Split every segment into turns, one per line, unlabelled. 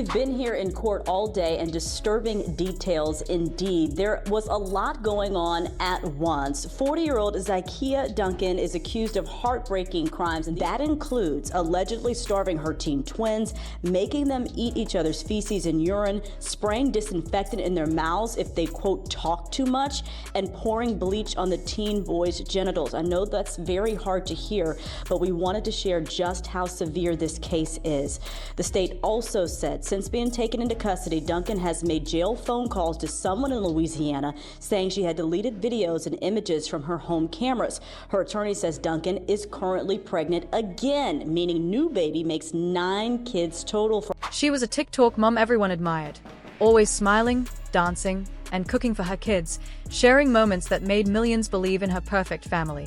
We've been here in court all day, and disturbing details indeed. There was a lot going on at once. 40-year-old Zaikiya Duncan is accused of heartbreaking crimes, and that includes allegedly starving her teen twins, making them eat each other's feces and urine, spraying disinfectant in their mouths if they, quote, talk too much, and pouring bleach on the teen boys' genitals. I know that's very hard to hear, but we wanted to share just how severe this case is. The state also said since being taken into custody, Duncan has made jail phone calls to someone in Louisiana saying she had deleted videos and images from her home cameras. Her attorney says Duncan is currently pregnant again, meaning new baby makes 9 kids total.
She was a TikTok mom everyone admired, always smiling, dancing, and cooking for her kids, sharing moments that made millions believe in her perfect family.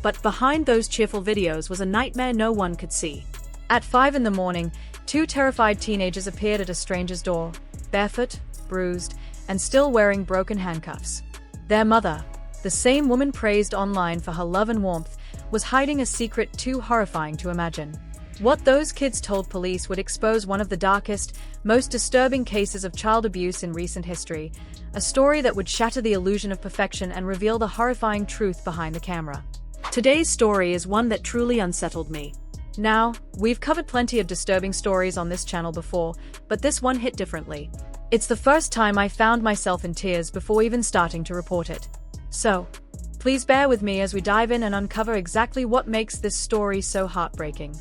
But behind those cheerful videos was a nightmare no one could see. At 5 in the morning, 2 terrified teenagers appeared at a stranger's door, barefoot, bruised, and still wearing broken handcuffs. Their mother, the same woman praised online for her love and warmth, was hiding a secret too horrifying to imagine. What those kids told police would expose one of the darkest, most disturbing cases of child abuse in recent history, a story that would shatter the illusion of perfection and reveal the horrifying truth behind the camera. Today's story is one that truly unsettled me. Now, we've covered plenty of disturbing stories on this channel before, but this one hit differently. It's the first time I found myself in tears before even starting to report it. So, please bear with me as we dive in and uncover exactly what makes this story so heartbreaking.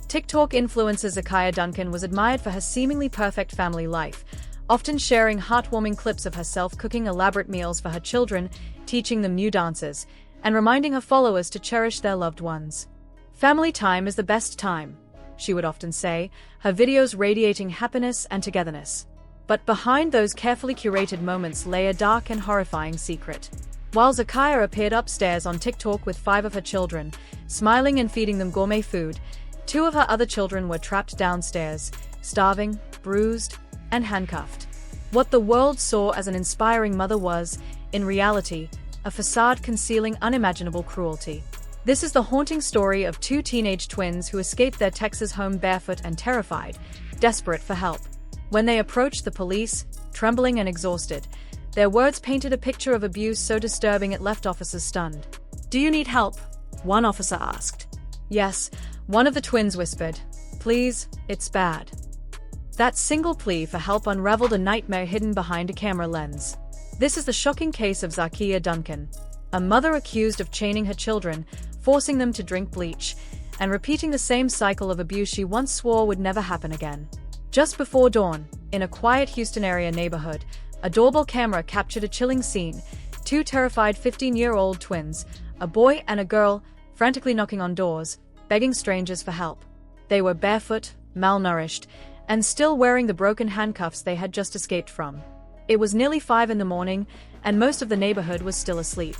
TikTok influencer Zaikiya Duncan was admired for her seemingly perfect family life, often sharing heartwarming clips of herself cooking elaborate meals for her children, teaching them new dances, and reminding her followers to cherish their loved ones. "Family time is the best time," she would often say, her videos radiating happiness and togetherness. But behind those carefully curated moments lay a dark and horrifying secret. While Zaikiya appeared upstairs on TikTok with 5 of her children, smiling and feeding them gourmet food, 2 of her other children were trapped downstairs, starving, bruised, and handcuffed. What the world saw as an inspiring mother was, in reality, a facade concealing unimaginable cruelty. This is the haunting story of 2 teenage twins who escaped their Texas home barefoot and terrified, desperate for help. When they approached the police, trembling and exhausted, their words painted a picture of abuse so disturbing it left officers stunned. "Do you need help?" one officer asked. "Yes," one of the twins whispered. "Please, it's bad." That single plea for help unraveled a nightmare hidden behind a camera lens. This is the shocking case of Zaikiya Duncan, a mother accused of chaining her children, forcing them to drink bleach, and repeating the same cycle of abuse she once swore would never happen again. Just before dawn, in a quiet Houston area neighborhood, a doorbell camera captured a chilling scene: 2 terrified 15-year-old twins, a boy and a girl, frantically knocking on doors, begging strangers for help. They were barefoot, malnourished, and still wearing the broken handcuffs they had just escaped from. It was nearly 5 in the morning, and most of the neighborhood was still asleep.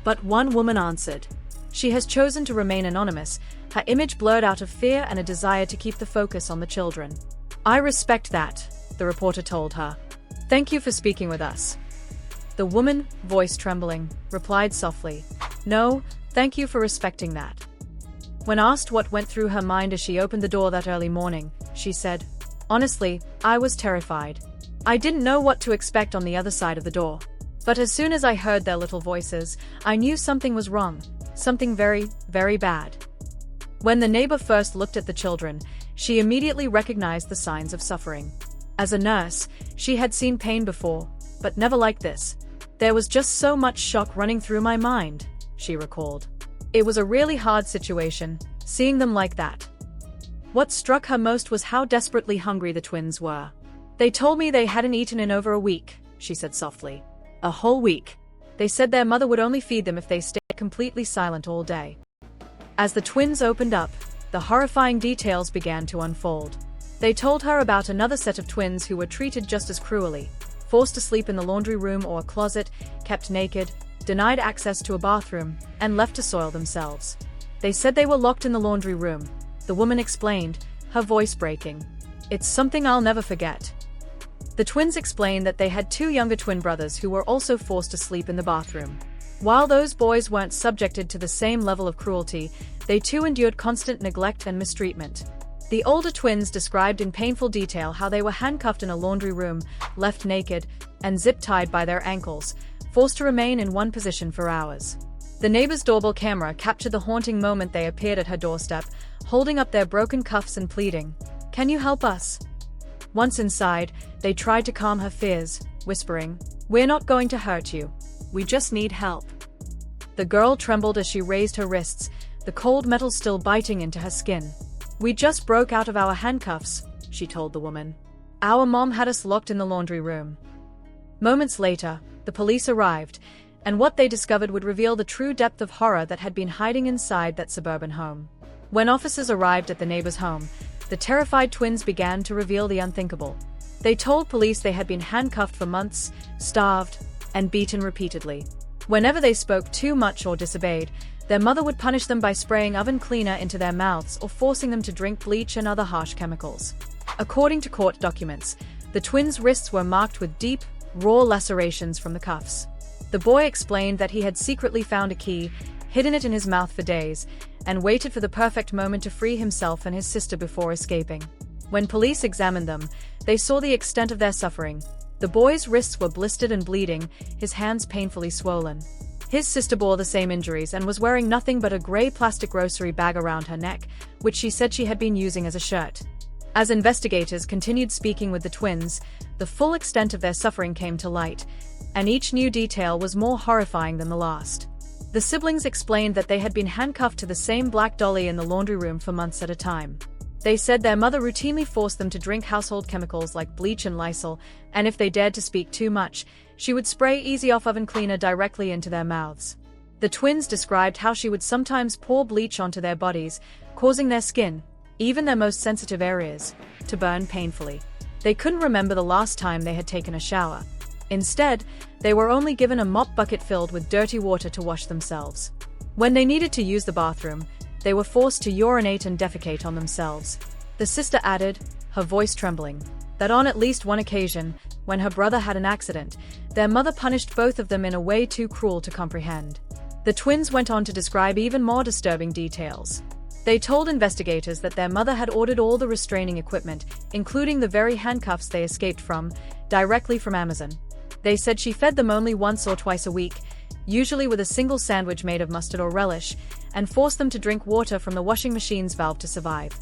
But one woman answered. She has chosen to remain anonymous, her image blurred out of fear and a desire to keep the focus on the children. "I respect that," the reporter told her. "Thank you for speaking with us." The woman, voice trembling, replied softly, "No, thank you for respecting that." When asked what went through her mind as she opened the door that early morning, she said, "Honestly, I was terrified. I didn't know what to expect on the other side of the door. But as soon as I heard their little voices, I knew something was wrong. Something very, very bad." When the neighbor first looked at the children, she immediately recognized the signs of suffering. As a nurse, she had seen pain before, but never like this. "There was just so much shock running through my mind," she recalled. "It was a really hard situation, seeing them like that." What struck her most was how desperately hungry the twins were. "They told me they hadn't eaten in over a week," she said softly. "A whole week. They said their mother would only feed them if they stayed completely silent all day." As the twins opened up, the horrifying details began to unfold. They told her about another set of twins who were treated just as cruelly, forced to sleep in the laundry room or a closet, kept naked, denied access to a bathroom, and left to soil themselves. "They said they were locked in the laundry room," the woman explained, her voice breaking. "It's something I'll never forget." The twins explained that they had 2 younger twin brothers who were also forced to sleep in the bathroom. While those boys weren't subjected to the same level of cruelty, they too endured constant neglect and mistreatment. The older twins described in painful detail how they were handcuffed in a laundry room, left naked, and zip-tied by their ankles, forced to remain in one position for hours. The neighbor's doorbell camera captured the haunting moment they appeared at her doorstep, holding up their broken cuffs and pleading, "Can you help us?" Once inside, they tried to calm her fears, whispering, "We're not going to hurt you. We just need help." The girl trembled as she raised her wrists, the cold metal still biting into her skin. "We just broke out of our handcuffs," she told the woman. "Our mom had us locked in the laundry room." Moments later, the police arrived, and what they discovered would reveal the true depth of horror that had been hiding inside that suburban home. When officers arrived at the neighbor's home, the terrified twins began to reveal the unthinkable. They told police they had been handcuffed for months, starved, and beaten repeatedly. Whenever they spoke too much or disobeyed, their mother would punish them by spraying oven cleaner into their mouths or forcing them to drink bleach and other harsh chemicals. According to court documents, the twins' wrists were marked with deep, raw lacerations from the cuffs. The boy explained that he had secretly found a key, hidden it in his mouth for days, and waited for the perfect moment to free himself and his sister before escaping. When police examined them, they saw the extent of their suffering. The boy's wrists were blistered and bleeding, his hands painfully swollen. His sister bore the same injuries and was wearing nothing but a gray plastic grocery bag around her neck, which she said she had been using as a shirt. As investigators continued speaking with the twins, the full extent of their suffering came to light, and each new detail was more horrifying than the last. The siblings explained that they had been handcuffed to the same black dolly in the laundry room for months at a time. They said their mother routinely forced them to drink household chemicals like bleach and Lysol, and if they dared to speak too much, she would spray Easy Off oven cleaner directly into their mouths. The twins described how she would sometimes pour bleach onto their bodies, causing their skin, even their most sensitive areas, to burn painfully. They couldn't remember the last time they had taken a shower. Instead, they were only given a mop bucket filled with dirty water to wash themselves. When they needed to use the bathroom, they were forced to urinate and defecate on themselves. The sister added, her voice trembling, that on at least one occasion, when her brother had an accident, their mother punished both of them in a way too cruel to comprehend. The twins went on to describe even more disturbing details. They told investigators that their mother had ordered all the restraining equipment, including the very handcuffs they escaped from, directly from Amazon. They said she fed them only once or twice a week, usually with a single sandwich made of mustard or relish, and forced them to drink water from the washing machine's valve to survive.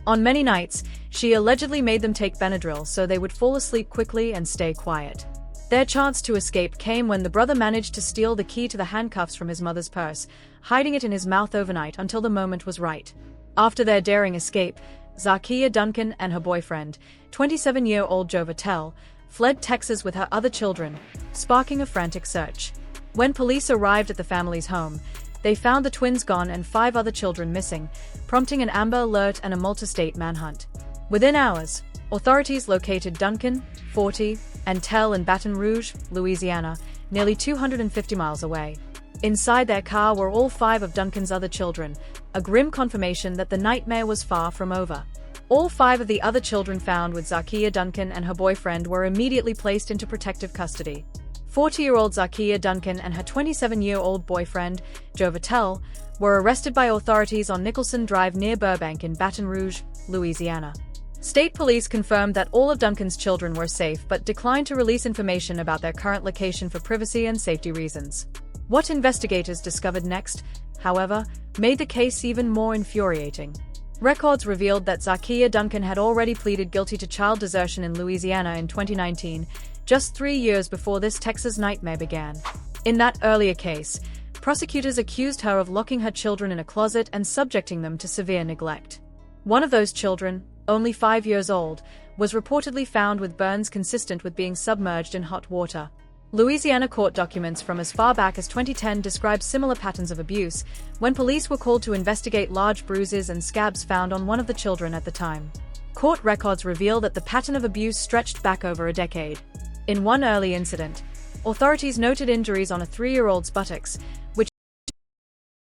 On many nights, she allegedly made them take Benadryl so they would fall asleep quickly and stay quiet. Their chance to escape came when the brother managed to steal the key to the handcuffs from his mother's purse, hiding it in his mouth overnight until the moment was right. After their daring escape, Zaikiya Duncan and her boyfriend, 27-year-old Jovatel, fled Texas with her other children, sparking a frantic search. When police arrived at the family's home, they found the twins gone and 5 other children missing, prompting an Amber Alert and a multi-state manhunt. Within hours, authorities located Duncan, 40, and Tell in Baton Rouge, Louisiana, nearly 250 miles away. Inside their car were all 5 of Duncan's other children, a grim confirmation that the nightmare was far from over. All 5 of the other children found with Zaikiya Duncan and her boyfriend were immediately placed into protective custody. 40-year-old Zaikiya Duncan and her 27-year-old boyfriend, Jovatel, were arrested by authorities on Nicholson Drive near Burbank in Baton Rouge, Louisiana. State police confirmed that all of Duncan's children were safe but declined to release information about their current location for privacy and safety reasons. What investigators discovered next, however, made the case even more infuriating. Records revealed that Zaikiya Duncan had already pleaded guilty to child desertion in Louisiana in 2019, just 3 years before this Texas nightmare began. In that earlier case, prosecutors accused her of locking her children in a closet and subjecting them to severe neglect. One of those children, only 5 years old, was reportedly found with burns consistent with being submerged in hot water. Louisiana court documents from as far back as 2010 describe similar patterns of abuse, when police were called to investigate large bruises and scabs found on one of the children at the time. Court records reveal that the pattern of abuse stretched back over a decade. In one early incident, authorities noted injuries on a 3-year-old's buttocks, which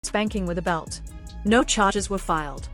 spanking with a belt. No charges were filed.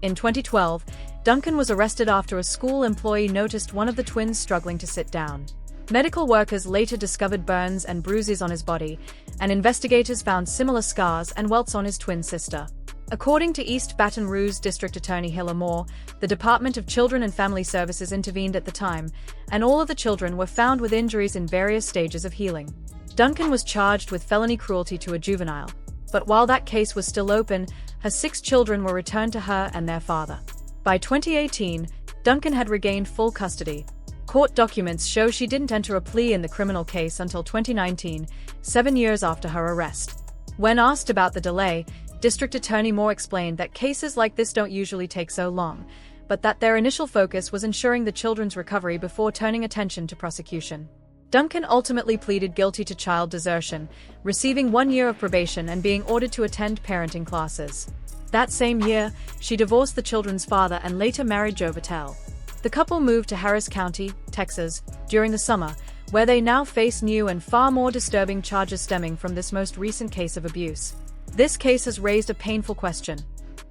In 2012, Duncan was arrested after a school employee noticed one of the twins struggling to sit down. Medical workers later discovered burns and bruises on his body, and investigators found similar scars and welts on his twin sister. According to East Baton Rouge District Attorney Hilla Moore, the Department of Children and Family Services intervened at the time, and all of the children were found with injuries in various stages of healing. Duncan was charged with felony cruelty to a juvenile, but while that case was still open, her 6 children were returned to her and their father. By 2018, Duncan had regained full custody. Court documents show she didn't enter a plea in the criminal case until 2019, 7 years after her arrest. When asked about the delay, District Attorney Moore explained that cases like this don't usually take so long, but that their initial focus was ensuring the children's recovery before turning attention to prosecution. Duncan ultimately pleaded guilty to child desertion, receiving 1 year of probation and being ordered to attend parenting classes. That same year, she divorced the children's father and later married Joe Vattel. The couple moved to Harris County, Texas, during the summer, where they now face new and far more disturbing charges stemming from this most recent case of abuse. This case has raised a painful question.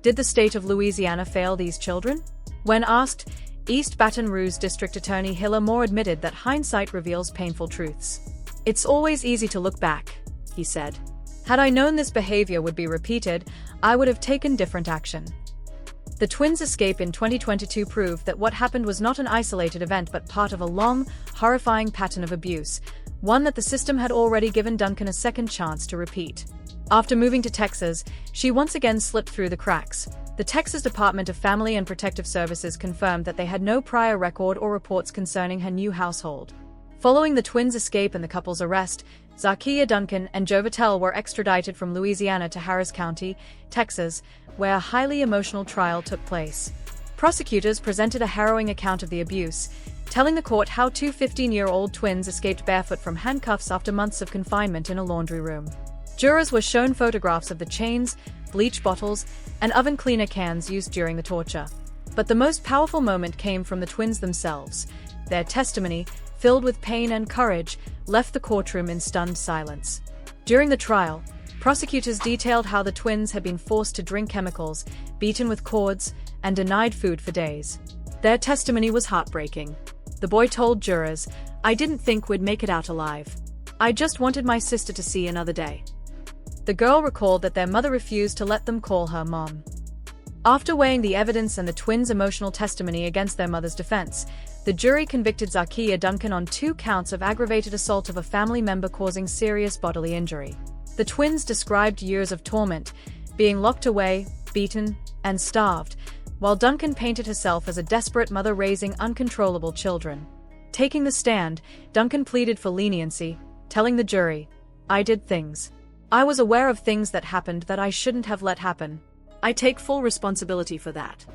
Did the state of Louisiana fail these children? When asked, East Baton Rouge District Attorney Hilla Moore admitted that hindsight reveals painful truths. "It's always easy to look back," he said. "Had I known this behavior would be repeated, I would have taken different action." The twins' escape in 2022 proved that what happened was not an isolated event but part of a long, horrifying pattern of abuse, one that the system had already given Duncan a second chance to repeat. After moving to Texas, she once again slipped through the cracks. The Texas Department of Family and Protective Services confirmed that they had no prior record or reports concerning her new household. Following the twins' escape and the couple's arrest, Zaikiya, Duncan, and Joe Vattel were extradited from Louisiana to Harris County, Texas, where a highly emotional trial took place. Prosecutors presented a harrowing account of the abuse, telling the court how 2 15-year-old twins escaped barefoot from handcuffs after months of confinement in a laundry room. Jurors were shown photographs of the chains, bleach bottles, and oven cleaner cans used during the torture. But the most powerful moment came from the twins themselves. Their testimony, filled with pain and courage, left the courtroom in stunned silence. During the trial, prosecutors detailed how the twins had been forced to drink chemicals, beaten with cords, and denied food for days. Their testimony was heartbreaking. The boy told jurors, "I didn't think we'd make it out alive. I just wanted my sister to see another day." The girl recalled that their mother refused to let them call her mom. After weighing the evidence and the twins' emotional testimony against their mother's defense, the jury convicted Zaikiya Duncan on 2 counts of aggravated assault of a family member causing serious bodily injury. The twins described years of torment, being locked away, beaten, and starved, while Duncan painted herself as a desperate mother raising uncontrollable children. Taking the stand, Duncan pleaded for leniency, telling the jury, "I did things. I was aware of things that happened that I shouldn't have let happen. I take full responsibility for that."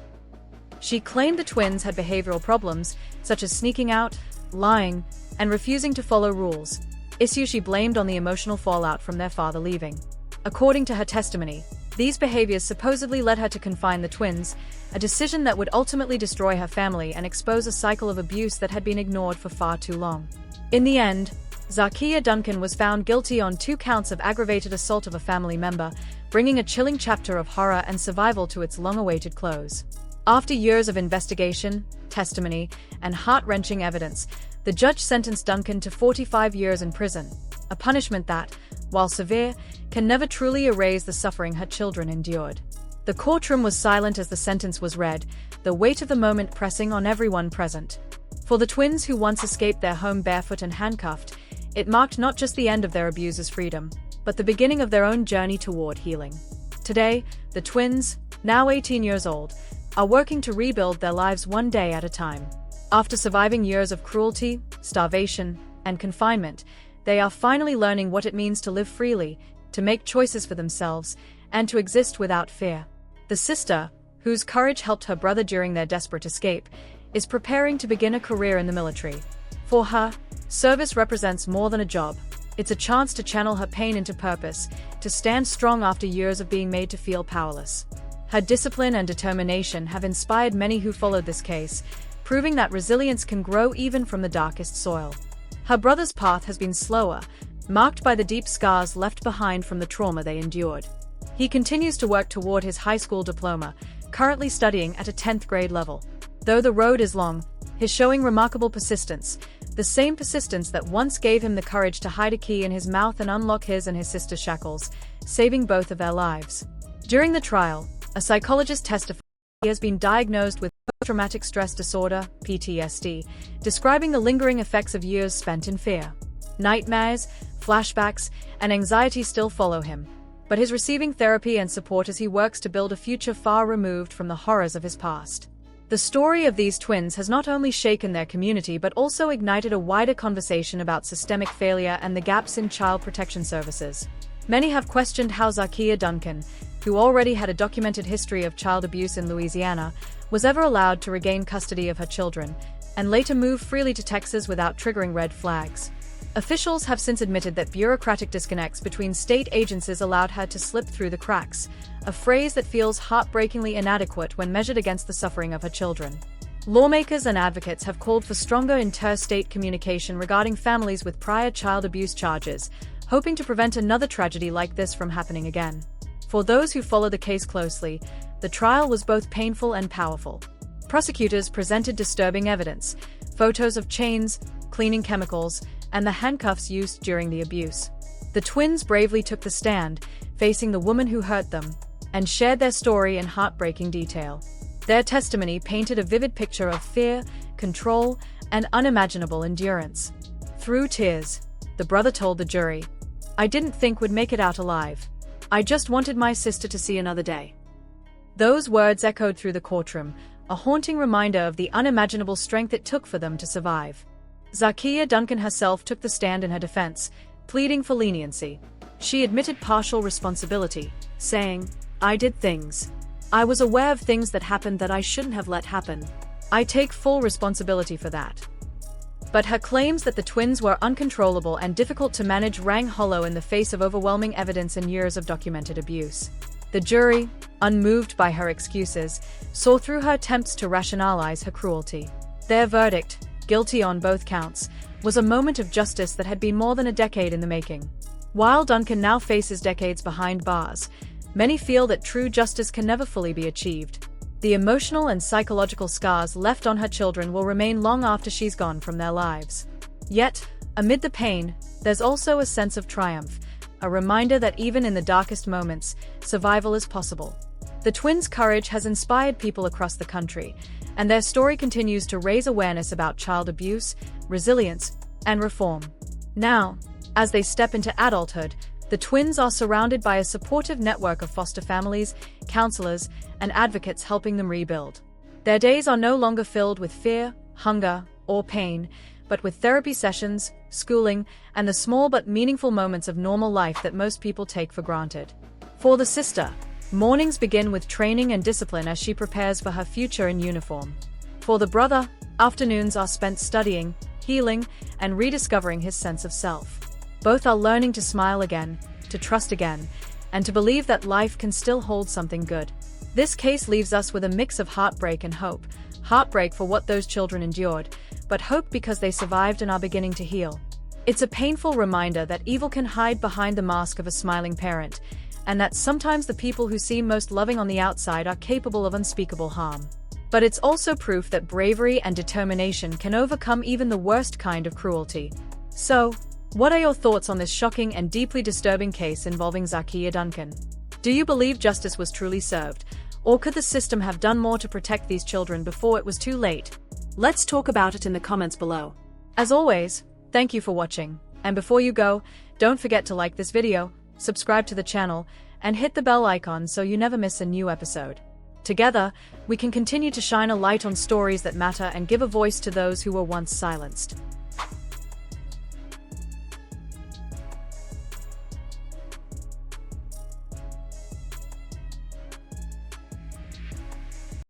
She claimed the twins had behavioral problems, such as sneaking out, lying, and refusing to follow rules, issues she blamed on the emotional fallout from their father leaving. According to her testimony, these behaviors supposedly led her to confine the twins, a decision that would ultimately destroy her family and expose a cycle of abuse that had been ignored for far too long. In the end, Zaikiya Duncan was found guilty on 2 counts of aggravated assault of a family member, bringing a chilling chapter of horror and survival to its long-awaited close. After years of investigation, testimony, and heart-wrenching evidence, the judge sentenced Duncan to 45 years in prison, a punishment that, while severe, can never truly erase the suffering her children endured. The courtroom was silent as the sentence was read, the weight of the moment pressing on everyone present. For the twins who once escaped their home barefoot and handcuffed, it marked not just the end of their abuser's freedom, but the beginning of their own journey toward healing. Today, the twins, now 18 years old, are working to rebuild their lives one day at a time. After surviving years of cruelty, starvation, and confinement, they are finally learning what it means to live freely, to make choices for themselves, and to exist without fear. The sister, whose courage helped her brother during their desperate escape, is preparing to begin a career in the military. For her, service represents more than a job. It's a chance to channel her pain into purpose, to stand strong after years of being made to feel powerless. Her discipline and determination have inspired many who followed this case, proving that resilience can grow even from the darkest soil. Her brother's path has been slower, marked by the deep scars left behind from the trauma they endured. He continues to work toward his high school diploma, currently studying at a 10th grade level. Though the road is long, he's showing remarkable persistence, the same persistence that once gave him the courage to hide a key in his mouth and unlock his and his sister's shackles, saving both of their lives. During the trial, a psychologist testified he has been diagnosed with post-traumatic stress disorder, PTSD, describing the lingering effects of years spent in fear. Nightmares, flashbacks, and anxiety still follow him, but he's receiving therapy and support as he works to build a future far removed from the horrors of his past. The story of these twins has not only shaken their community but also ignited a wider conversation about systemic failure and the gaps in child protection services. Many have questioned how Zaikiya Duncan, who already had a documented history of child abuse in Louisiana, was ever allowed to regain custody of her children, and later move freely to Texas without triggering red flags. Officials have since admitted that bureaucratic disconnects between state agencies allowed her to slip through the cracks, a phrase that feels heartbreakingly inadequate when measured against the suffering of her children. Lawmakers and advocates have called for stronger interstate communication regarding families with prior child abuse charges, hoping to prevent another tragedy like this from happening again. For those who follow the case closely, the trial was both painful and powerful. Prosecutors presented disturbing evidence, photos of chains, cleaning chemicals, and the handcuffs used during the abuse. The twins bravely took the stand, facing the woman who hurt them, and shared their story in heartbreaking detail. Their testimony painted a vivid picture of fear, control, and unimaginable endurance. Through tears, the brother told the jury, "I didn't think we'd make it out alive. I just wanted my sister to see another day." Those words echoed through the courtroom, a haunting reminder of the unimaginable strength it took for them to survive. Zaikiya Duncan herself took the stand in her defense, pleading for leniency. She admitted partial responsibility, saying, "I did things. I was aware of things that happened that I shouldn't have let happen. I take full responsibility for that." But her claims that the twins were uncontrollable and difficult to manage rang hollow in the face of overwhelming evidence and years of documented abuse. The jury, unmoved by her excuses, saw through her attempts to rationalize her cruelty. Their verdict, guilty on both counts, was a moment of justice that had been more than a decade in the making. While Duncan now faces decades behind bars, many feel that true justice can never fully be achieved. The emotional and psychological scars left on her children will remain long after she's gone from their lives. Yet, amid the pain, there's also a sense of triumph, a reminder that even in the darkest moments, survival is possible. The twins' courage has inspired people across the country, and their story continues to raise awareness about child abuse, resilience, and reform. Now, as they step into adulthood, the twins are surrounded by a supportive network of foster families, counselors, and advocates helping them rebuild. Their days are no longer filled with fear, hunger, or pain, but with therapy sessions, schooling, and the small but meaningful moments of normal life that most people take for granted. For the sister, mornings begin with training and discipline as she prepares for her future in uniform. For the brother, afternoons are spent studying, healing, and rediscovering his sense of self. Both are learning to smile again, to trust again, and to believe that life can still hold something good. This case leaves us with a mix of heartbreak and hope. Heartbreak for what those children endured, but hope because they survived and are beginning to heal. It's a painful reminder that evil can hide behind the mask of a smiling parent, and that sometimes the people who seem most loving on the outside are capable of unspeakable harm. But it's also proof that bravery and determination can overcome even the worst kind of cruelty. So, what are your thoughts on this shocking and deeply disturbing case involving Zaikiya Duncan? Do you believe justice was truly served, or could the system have done more to protect these children before it was too late? Let's talk about it in the comments below. As always, thank you for watching, and before you go, don't forget to like this video, subscribe to the channel, and hit the bell icon so you never miss a new episode. Together, we can continue to shine a light on stories that matter and give a voice to those who were once silenced.